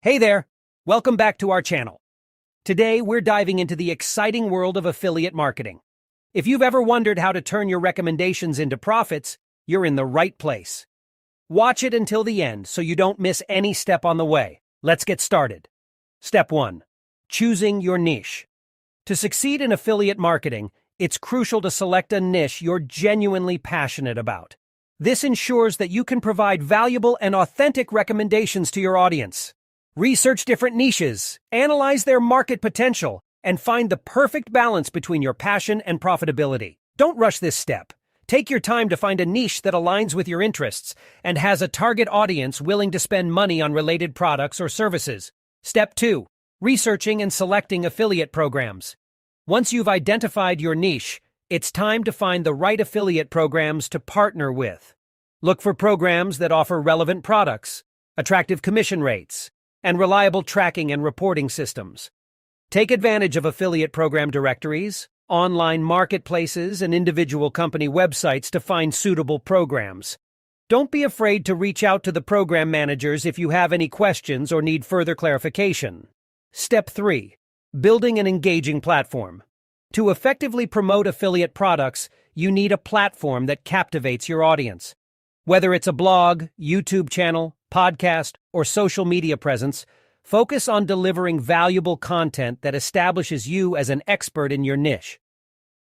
Hey there! Welcome back to our channel. Today, we're diving into the exciting world of affiliate marketing. If you've ever wondered how to turn your recommendations into profits, you're in the right place. Watch it until the end so you don't miss any step on the way. Let's get started. Step 1. Choosing your niche. To succeed in affiliate marketing, it's crucial to select a niche you're genuinely passionate about. This ensures that you can provide valuable and authentic recommendations to your audience. Research different niches, analyze their market potential, and find the perfect balance between your passion and profitability. Don't rush this step. Take your time to find a niche that aligns with your interests and has a target audience willing to spend money on related products or services. Step 2. Researching and selecting affiliate programs. Once you've identified your niche, it's time to find the right affiliate programs to partner with. Look for programs that offer relevant products, attractive commission rates, and reliable tracking and reporting systems. Take advantage of affiliate program directories, online marketplaces, and individual company websites to find suitable programs. Don't be afraid to reach out to the program managers if you have any questions or need further clarification. Step 3. Building an engaging platform. To effectively promote affiliate products, you need a platform that captivates your audience. Whether it's a blog, YouTube channel, podcast, or social media presence, focus on delivering valuable content that establishes you as an expert in your niche.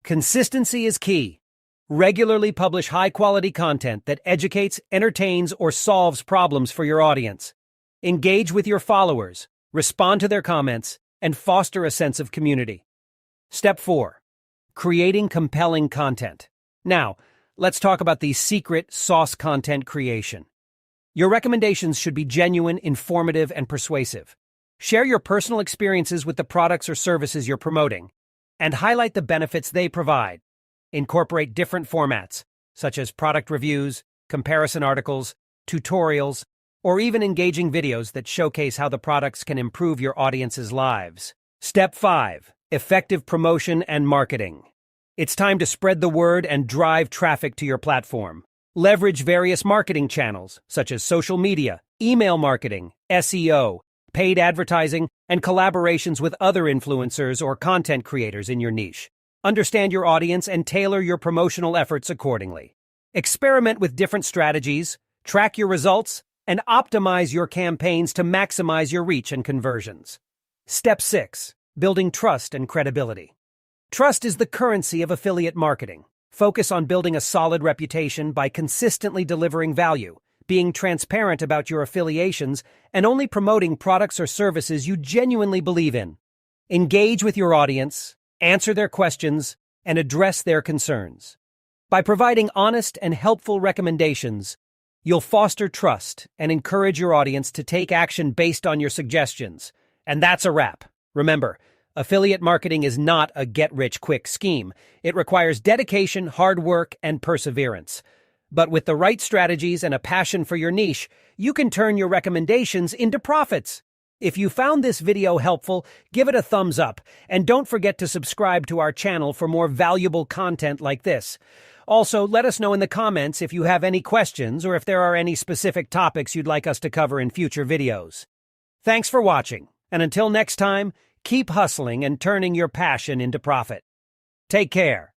Consistency is key. Regularly publish high-quality content that educates, entertains, or solves problems for your audience. Engage with your followers, respond to their comments, and foster a sense of community. Step 4. Creating compelling content. Now, let's talk about the secret sauce content creation. Your recommendations should be genuine, informative, and persuasive. Share your personal experiences with the products or services you're promoting, and highlight the benefits they provide. Incorporate different formats, such as product reviews, comparison articles, tutorials, or even engaging videos that showcase how the products can improve your audience's lives. Step 5. Effective promotion and marketing. It's time to spread the word and drive traffic to your platform. Leverage various marketing channels, such as social media, email marketing, SEO, paid advertising, and collaborations with other influencers or content creators in your niche. Understand your audience and tailor your promotional efforts accordingly. Experiment with different strategies, track your results, and optimize your campaigns to maximize your reach and conversions. Step 6. Building trust and credibility. Trust is the currency of affiliate marketing. Focus on building a solid reputation by consistently delivering value, being transparent about your affiliations, and only promoting products or services you genuinely believe in. Engage with your audience, answer their questions, and address their concerns. By providing honest and helpful recommendations, you'll foster trust and encourage your audience to take action based on your suggestions. And that's a wrap. Remember, affiliate marketing is not a get-rich-quick scheme. It requires dedication, hard work, and perseverance. But with the right strategies and a passion for your niche, you can turn your recommendations into profits. If you found this video helpful, give it a thumbs up, and don't forget to subscribe to our channel for more valuable content like this. Also, let us know in the comments if you have any questions or if there are any specific topics you'd like us to cover in future videos. Thanks for watching, and until next time, keep hustling and turning your passion into profit. Take care.